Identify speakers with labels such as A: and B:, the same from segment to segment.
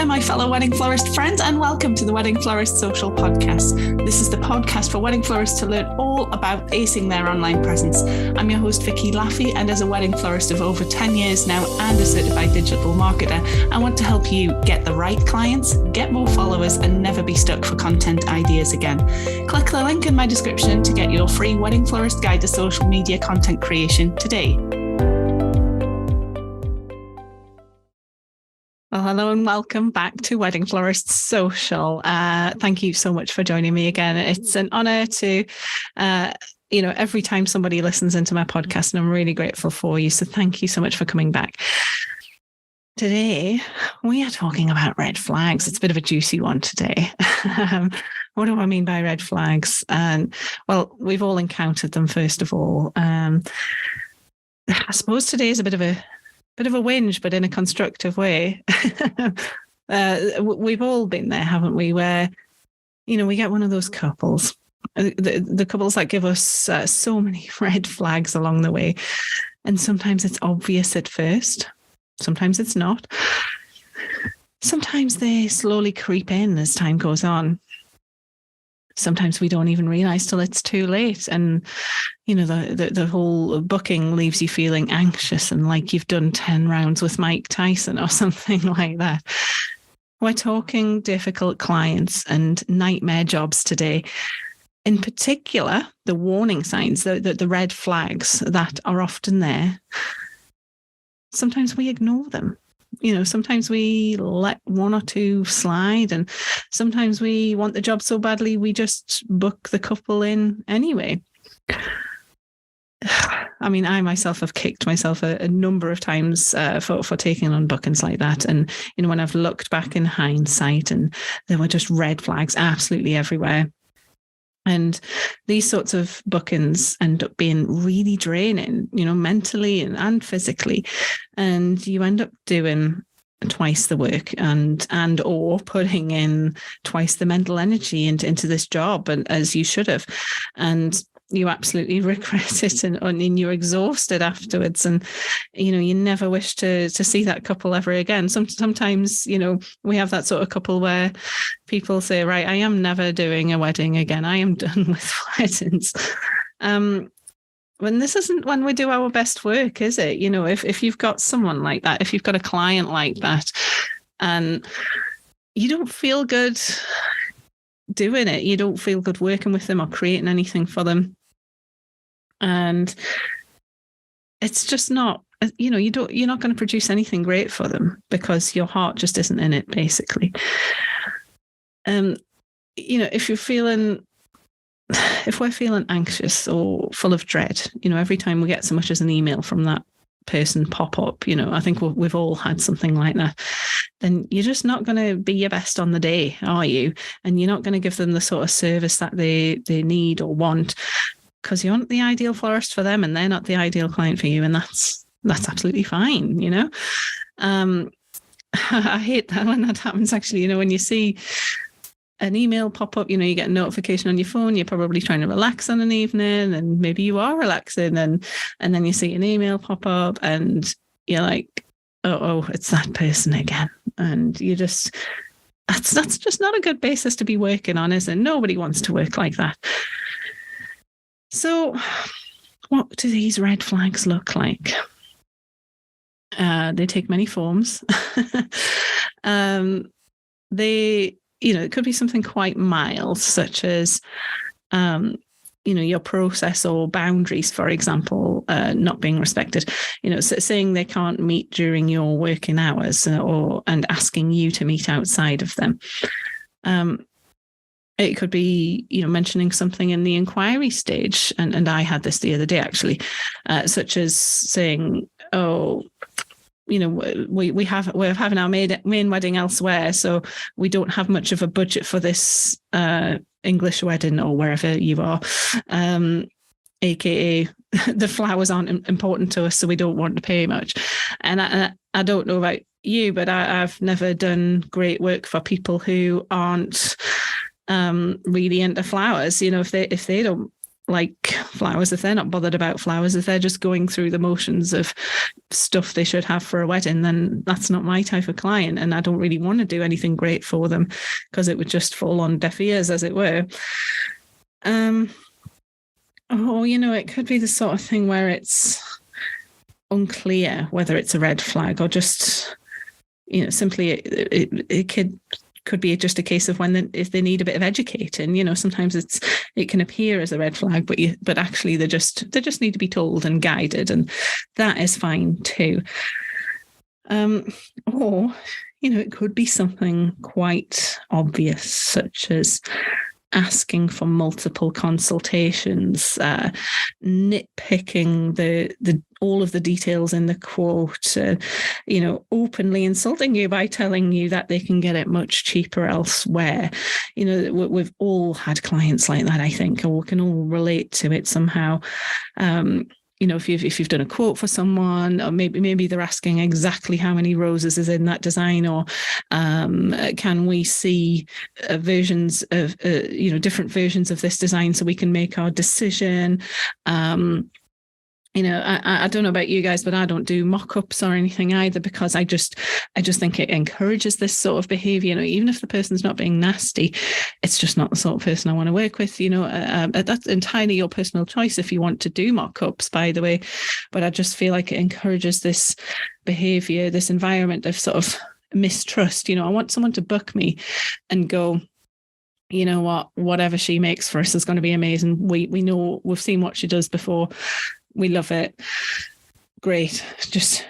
A: my fellow Wedding Florist friends, and welcome to the Wedding Florist Social Podcast. This is the podcast for wedding florists to learn all about acing their online presence. I'm your host, Vicky Laffey, and as a wedding florist of over 10 years now and a certified digital marketer, I want to help you get the right clients, get more followers, and never be stuck for content ideas again. Click the link in my description to get your free Wedding Florist Guide to Social Media Content Creation today. Well, hello and welcome back to Wedding Florist Social. Thank you so much for joining me again. It's an honor to, every time somebody listens into my podcast, and I'm really grateful for you. So thank you so much for coming back. Today, we are talking about red flags. It's a bit of a juicy one today. What do I mean by red flags? And well, we've all encountered them, first of all. I suppose today is a bit of a whinge, but in a constructive way. We've all been there, haven't we? Where, we get one of those couples, the couples that give us so many red flags along the way. And sometimes it's obvious at first. Sometimes it's not. Sometimes they slowly creep in as time goes on. Sometimes we don't even realize till it's too late. And, the whole booking leaves you feeling anxious and like you've done 10 rounds with Mike Tyson or something like that. We're talking difficult clients and nightmare jobs today. In particular, the warning signs, the red flags that are often there. Sometimes we ignore them. Sometimes we let one or two slide, and sometimes we want the job so badly we just book the couple in anyway. I mean, I myself have kicked myself a number of times for taking on bookings like that. And, when I've looked back in hindsight, and there were just red flags absolutely everywhere. And these sorts of bookings end up being really draining, mentally and physically. And you end up doing twice the work and or putting in twice the mental energy into this job, and as you should have. And you absolutely regret it, and you're exhausted afterwards. And, you never wish to see that couple ever again. Sometimes, we have that sort of couple where people say, right, I am never doing a wedding again. I am done with weddings. When this isn't when we do our best work, is it? If you've got someone like that, if you've got a client like that, and you don't feel good doing it, you don't feel good working with them or creating anything for them, and it's just not, you're not going to produce anything great for them because your heart just isn't in it, basically. If we're feeling anxious or full of dread, every time we get so much as an email from that person pop up, I think we've all had something like that, then you're just not going to be your best on the day, are you? And you're not going to give them the sort of service that they need or want, because you're not the ideal florist for them and they're not the ideal client for you. And that's absolutely fine, I hate that when that happens, actually. When you see an email pop up, you get a notification on your phone, you're probably trying to relax on an evening, and maybe you are relaxing, and then you see an email pop up and you're like, oh, it's that person again. And you just, that's just not a good basis to be working on, is it? Nobody wants to work like that. So what do these red flags look like? They take many forms. It could be something quite mild, such as, your process or boundaries, for example, not being respected. Saying they can't meet during your working hours, and asking you to meet outside of them. It could be, mentioning something in the inquiry stage, and I had this the other day actually, such as saying, oh, we're having our main wedding elsewhere, so we don't have much of a budget for this English wedding or wherever you are, aka the flowers aren't important to us, so we don't want to pay much. And I don't know about you, but I've never done great work for people who aren't really into flowers. If they don't like flowers, if they're not bothered about flowers, if they're just going through the motions of stuff they should have for a wedding, then that's not my type of client. And I don't really want to do anything great for them because it would just fall on deaf ears, as it were. It could be the sort of thing where it's unclear whether it's a red flag or just, simply it could be just a case of if they need a bit of educating. Sometimes it can appear as a red flag, but actually they just need to be told and guided, and that is fine too. Or it could be something quite obvious, such as asking for multiple consultations, nitpicking the all of the details in the quote, openly insulting you by telling you that they can get it much cheaper elsewhere. We've all had clients like that, I think, or we can all relate to it somehow. If you've done a quote for someone, or maybe they're asking exactly how many roses is in that design, or can we see versions of different versions of this design so we can make our decision. I don't know about you guys, but I don't do mock-ups or anything either, because I just think it encourages this sort of behavior. Even if the person's not being nasty, it's just not the sort of person I want to work with. That's entirely your personal choice if you want to do mock-ups, by the way. But I just feel like it encourages this behavior, this environment of sort of mistrust. I want someone to book me and go, you know what, whatever she makes for us is going to be amazing. We know, we've seen what she does before. We love it. Great. Just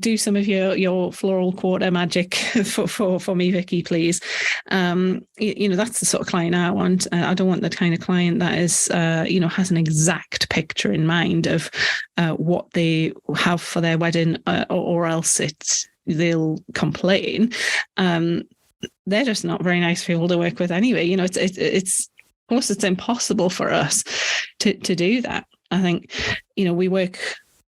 A: do some of your floral quarter magic for me, Vicky, please. That's the sort of client I want. I don't want the kind of client that is, has an exact picture in mind of what they have for their wedding, or else they'll complain. They're just not very nice people to work with anyway. It's of course it's impossible for us to do that. I think, we work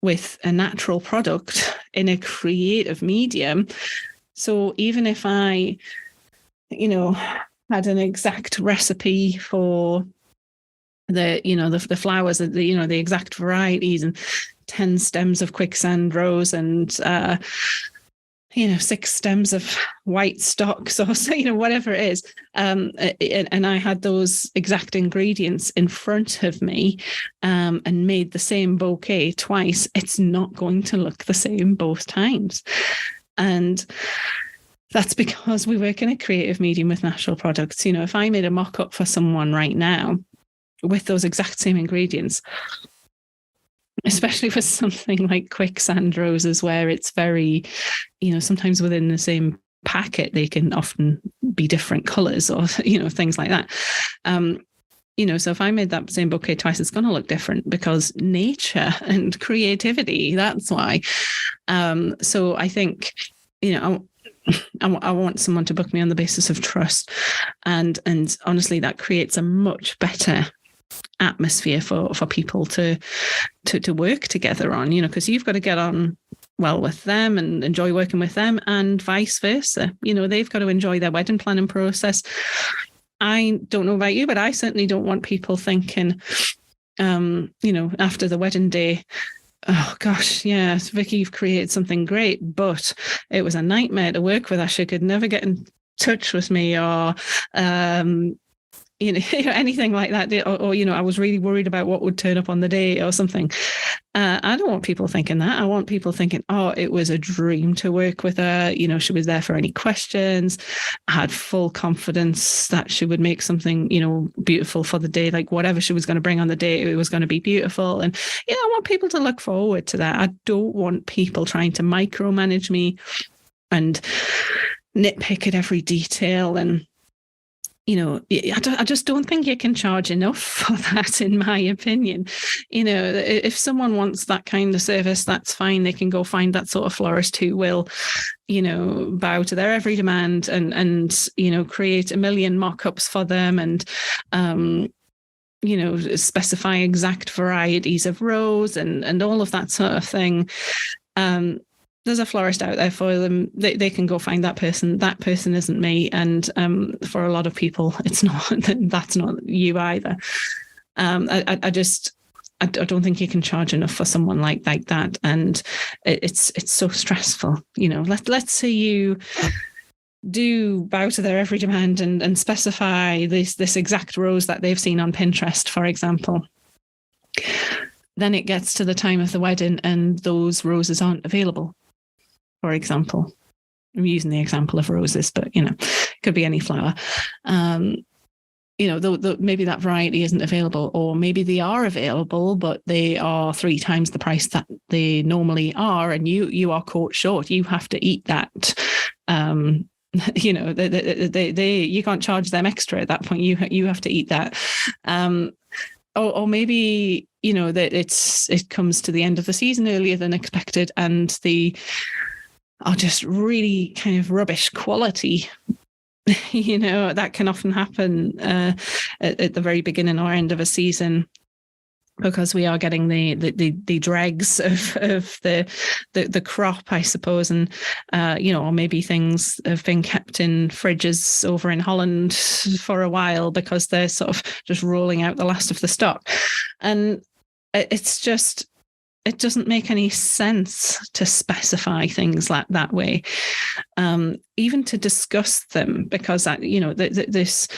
A: with a natural product in a creative medium. So even if I, had an exact recipe for the flowers, the exact varieties, and 10 stems of quicksand rose and 6 stems of white stocks, or whatever it is, and I had those exact ingredients in front of me, and made the same bouquet twice, it's not going to look the same both times. And that's because we work in a creative medium with natural products. If I made a mock-up for someone right now with those exact same ingredients, especially for something like quicksand roses, where it's very, sometimes within the same packet, they can often be different colors, or, things like that. So if I made that same bouquet twice, it's going to look different, because nature and creativity, that's why. So I think, I want someone to book me on the basis of trust. And honestly, that creates a much better atmosphere for people to work together on, because you've got to get on well with them and enjoy working with them, and vice versa. They've got to enjoy their wedding planning process. I don't know about you, but I certainly don't want people thinking, after the wedding day, oh gosh, yes, Vicky, you've created something great, but it was a nightmare to work with. She could never get in touch with me, or anything like that, or I was really worried about what would turn up on the day or something. I don't want people thinking that. I want people thinking, oh, it was a dream to work with her. She was there for any questions. I had full confidence that she would make something, beautiful for the day. Like whatever she was going to bring on the day, it was going to be beautiful. And, I want people to look forward to that. I don't want people trying to micromanage me and nitpick at every detail. And I just don't think you can charge enough for that, in my opinion. If someone wants that kind of service, that's fine. They can go find that sort of florist who will, bow to their every demand and create a million mock-ups for them and, specify exact varieties of rose and all of that sort of thing. There's a florist out there for them. They can go find that person. That person isn't me. And for a lot of people, it's not. That's not you either. I don't think you can charge enough for someone like that, and it's so stressful. Let's say you do bow to their every demand and specify this exact rose that they've seen on Pinterest, for example. Then it gets to the time of the wedding and those roses aren't available, for example. I'm using the example of roses, but it could be any flower. Maybe that variety isn't available, or maybe they are available, but they are 3 times the price that they normally are, and you are caught short. You have to eat that. You can't charge them extra at that point. You have to eat that. Or maybe that it comes to the end of the season earlier than expected, and they are just really kind of rubbish quality. That can often happen at the very beginning or end of a season, because we are getting the dregs of the crop, I suppose, and or maybe things have been kept in fridges over in Holland for a while because they're sort of just rolling out the last of the stock, and it's just, it doesn't make any sense to specify things like that way, even to discuss them, because this.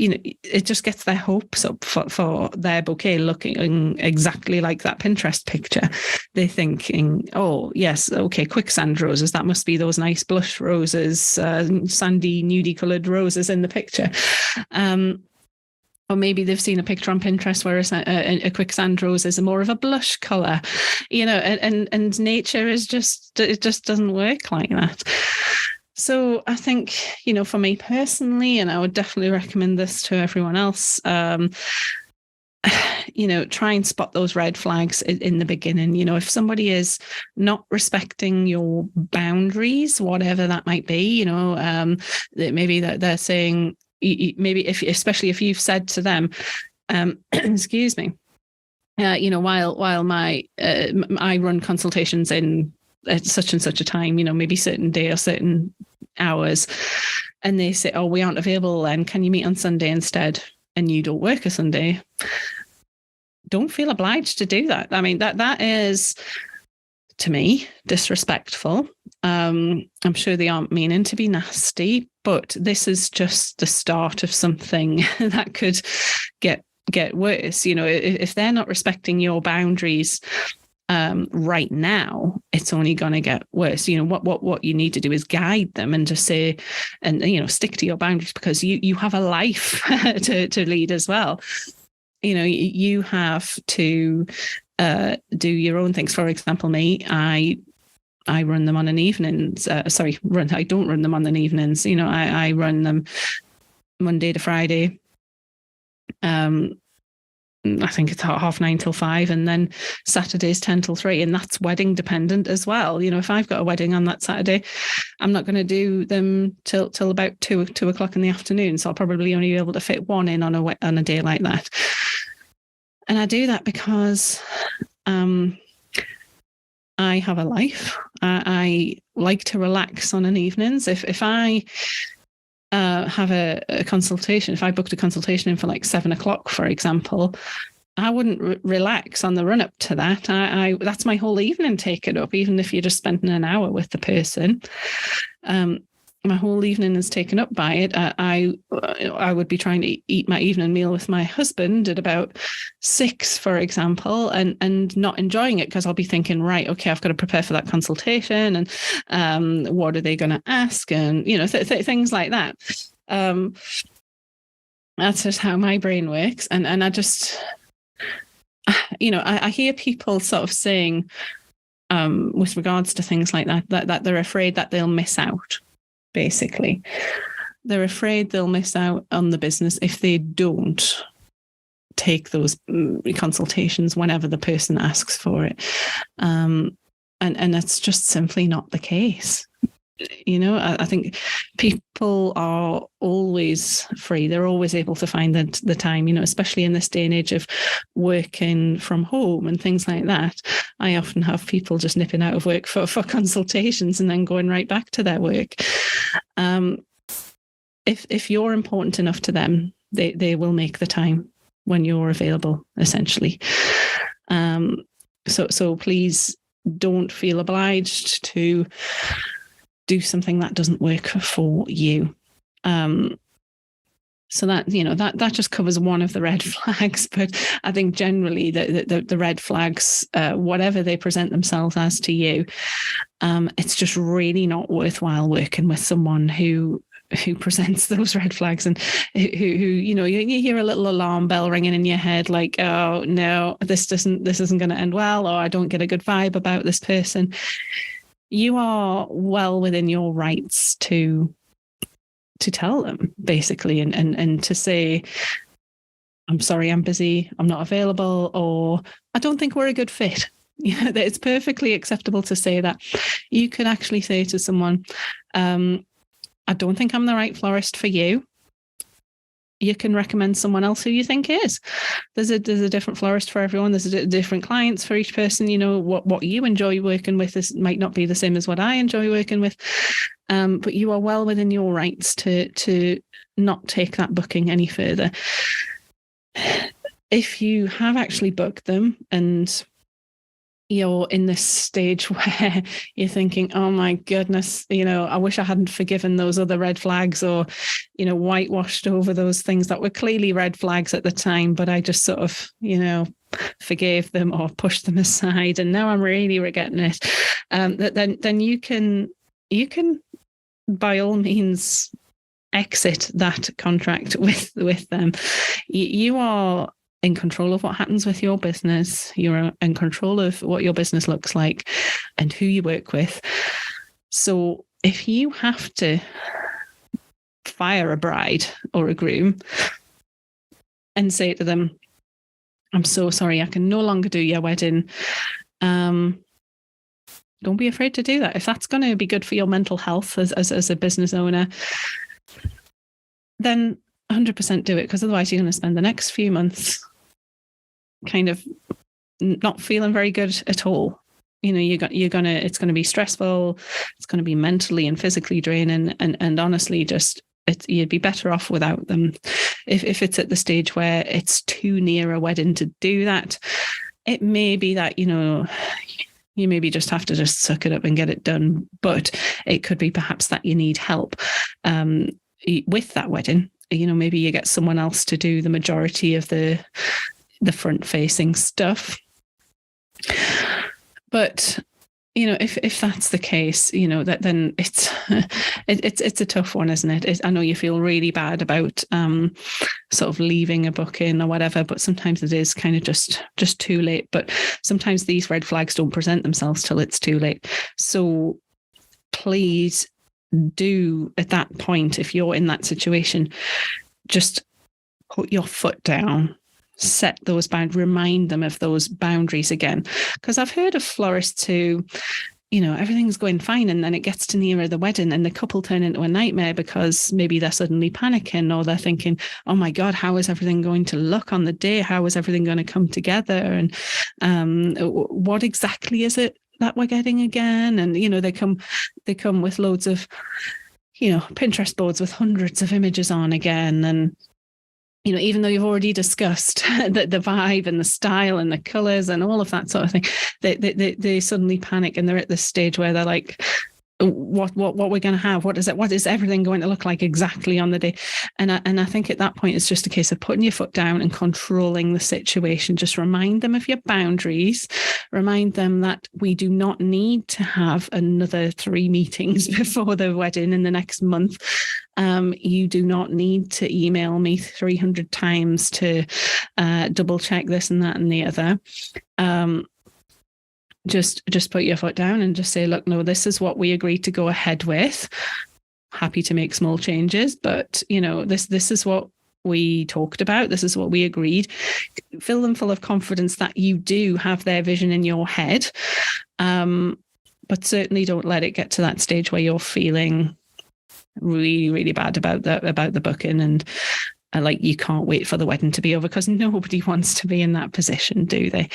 A: It just gets their hopes up for their bouquet looking exactly like that Pinterest picture. They're thinking, oh, yes, okay, quicksand roses. That must be those nice blush roses, sandy, nudie coloured roses in the picture. Or maybe they've seen a picture on Pinterest where a quicksand rose is more of a blush colour, and nature is it just doesn't work like that. So I think, for me personally, and I would definitely recommend this to everyone else, try and spot those red flags in the beginning. If somebody is not respecting your boundaries, whatever that might be, maybe that they're saying, maybe especially if you've said to them, excuse me, while I run consultations in at such and such a time, maybe certain day or certain hours, and they say, oh, we aren't available then, can you meet on Sunday instead? And you don't work a Sunday. Don't feel obliged to do that. I mean, that is, to me, disrespectful. I'm sure they aren't meaning to be nasty, but this is just the start of something that could get worse. If they're not respecting your boundaries right now, it's only going to get worse. What you need to do is guide them and just say, and stick to your boundaries, because you have a life to lead as well. You have to do your own things. For example, me, I run them on an evenings. I don't run them on an evenings. I run them Monday to Friday. I think it's 9:30 till 5, and then Saturdays 10 till 3, and that's wedding dependent as well. If I've got a wedding on that Saturday, I'm not going to do them till about 2 o'clock in the afternoon. So I'll probably only be able to fit one in on a day like that. And I do that because I have a life. I like to relax on an evenings. If I have a consultation, if I booked a consultation in for like 7 o'clock, for example, I wouldn't relax on the run up to that. That's my whole evening taken up, even if you're just spending an hour with the person. My whole evening is taken up by it. I would be trying to eat my evening meal with my husband at about 6, for example, and not enjoying it, because I'll be thinking, right, okay, I've got to prepare for that consultation, and what are they going to ask, and things like that. That's just how my brain works, and I just, I hear people sort of saying, with regards to things like that they're afraid that they'll miss out. Basically, they're afraid they'll miss out on the business if they don't take those consultations whenever the person asks for it. And that's just simply not the case. I think people are always free. They're always able to find the time, especially in this day and age of working from home and things like that. I often have people just nipping out of work for consultations and then going right back to their work. If you're important enough to them, they will make the time. when you're available, essentially. So please don't feel obliged to do something that doesn't work for you. So that, you know, that just covers one of the red flags. But I think generally the red flags, whatever they present themselves as to you, it's just really not worthwhile working with someone who presents those red flags and who you know, you hear a little alarm bell ringing in your head, like, oh no, this isn't going to end well, or I don't get a good vibe about this person. You are well within your rights to tell them, basically, and to say, I'm sorry, I'm busy, I'm not available, or I don't think we're a good fit. Yeah, it's perfectly acceptable to say that. You can actually say to someone, I don't think I'm the right florist for you. You can recommend someone else who you think is. There's a different florist for everyone. There's different clients for each person. You know, what you enjoy working with might not be the same as what I enjoy working with. But you are well within your rights to not take that booking any further. If you have actually booked them and you're in this stage where you're thinking, oh my goodness, you know, I wish I hadn't forgiven those other red flags, or, you know, whitewashed over those things that were clearly red flags at the time, but I just sort of, you know, forgave them or pushed them aside, and now I'm really regretting it. Then you can by all means exit that contract with them. You are in control of what happens with your business. You're in control of what your business looks like and who you work with. So if you have to fire a bride or a groom and say to them, I'm so sorry, I can no longer do your wedding, don't be afraid to do that. If that's going to be good for your mental health as a business owner, then 100% do it, because otherwise you're going to spend the next few months kind of not feeling very good at all. You know, it's going to be stressful. It's going to be mentally and physically draining. And honestly, you'd be better off without them. If it's at the stage where it's too near a wedding to do that, it may be that, you know, you maybe just have to just suck it up and get it done. But it could be perhaps that you need help with that wedding. You know, maybe you get someone else to do the majority of the front facing stuff. But, you know, if that's the case, you know, that then it's a tough one, isn't it? I know you feel really bad about sort of leaving a booking or whatever, but sometimes it is kind of just too late. But sometimes these red flags don't present themselves till it's too late. So please do, at that point, if you're in that situation, just put your foot down, set those boundaries, remind them of those boundaries again. Because I've heard of florists who, you know, everything's going fine, and then it gets to nearer the wedding and the couple turn into a nightmare because maybe they're suddenly panicking, or they're thinking, oh my God, how is everything going to look on the day? How is everything going to come together? And what exactly is it that we're getting again? And, you know, they come with loads of, you know, Pinterest boards with hundreds of images on again. And, you know, even though you've already discussed the vibe and the style and the colors and all of that sort of thing, they suddenly panic, and they're at this stage where they're like, what we're going to have, what is everything going to look like exactly on the day? And I think at that point it's just a case of putting your foot down and controlling the situation. Just remind them of your boundaries, remind them that we do not need to have another 3 meetings before the wedding in the next month. You do not need to email me 300 times to double check this and that and the other. Just put your foot down and just say, look, no, this is what we agreed to go ahead with. Happy to make small changes, but, you know, this is what we talked about. This is what we agreed. Fill them full of confidence that you do have their vision in your head. But certainly don't let it get to that stage where you're feeling really, really bad about the booking and like you can't wait for the wedding to be over, because nobody wants to be in that position, do they?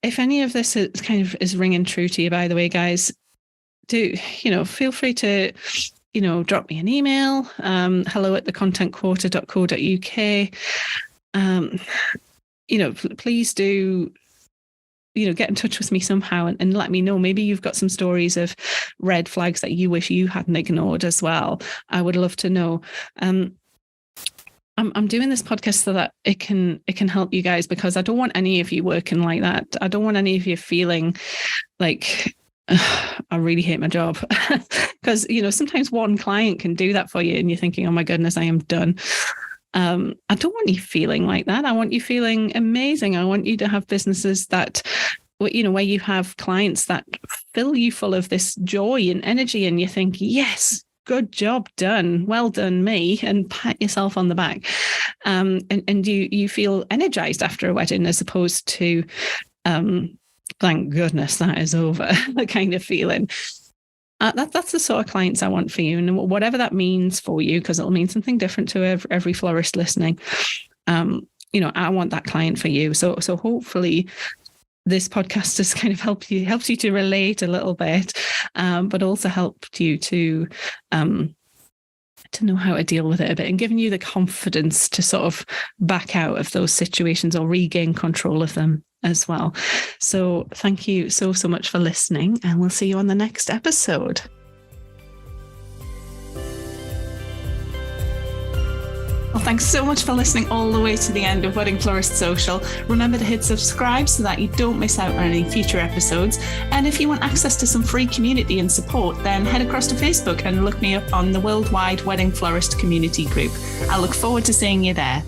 A: If any of this is ringing true to you, by the way, guys, feel free to drop me an email, hello@thecontentquarter.co.uk. Please do, get in touch with me somehow and let me know. Maybe you've got some stories of red flags that you wish you hadn't ignored as well. I would love to know. I'm doing this podcast so that it can help you guys, because I don't want any of you working like that. I don't want any of you feeling like I really hate my job, because sometimes one client can do that for you and you're thinking, oh my goodness, I am done. I don't want you feeling like that. I want you feeling amazing. I want you to have businesses that, where you have clients that fill you full of this joy and energy, and you think, yes, good job done. Well done, me, and pat yourself on the back. And you feel energized after a wedding, as opposed to, thank goodness that is over, the kind of feeling. That's the sort of clients I want for you, and whatever that means for you, because it'll mean something different to every florist listening. I want that client for you. So hopefully this podcast has kind of helps you to relate a little bit, but also helped you to know how to deal with it a bit, and giving you the confidence to sort of back out of those situations or regain control of them as well. So thank you so much for listening, and we'll see you on the next episode. Well, thanks so much for listening all the way to the end of Wedding Florist Social. Remember to hit subscribe so that you don't miss out on any future episodes. And if you want access to some free community and support, then head across to Facebook and look me up on the Worldwide Wedding Florist Community Group. I look forward to seeing you there.